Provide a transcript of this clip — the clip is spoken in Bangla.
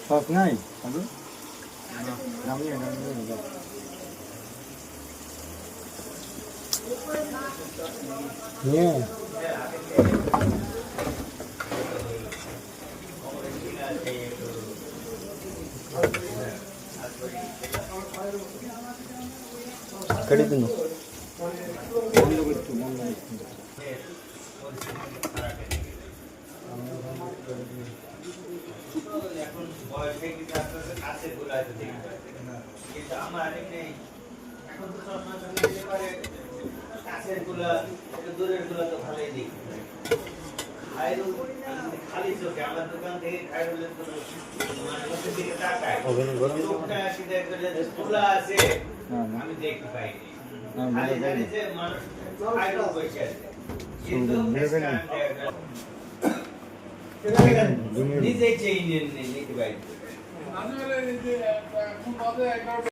সব নাই নিয়ে কেটে দিন এখন বয়সে কিন্তু আপনাদের কাছে গুলাতে কিন্তু আমার নেই এখন তো সব মানুষ নিতে পারে কাছের গুলা দূরের গুলা তো ভালোই দেখি খালি চোখে আমার দোকান থেকে খাইরুলের মানুষের দিকে তাকায় চোখটা আসি দেখবে যে তুলা আছে আমি দেখতে পাইনি খালি জানি যে মানুষ খাইরুল বসে আছে কিন্তু নিজেই চেয়ে নিতে পারি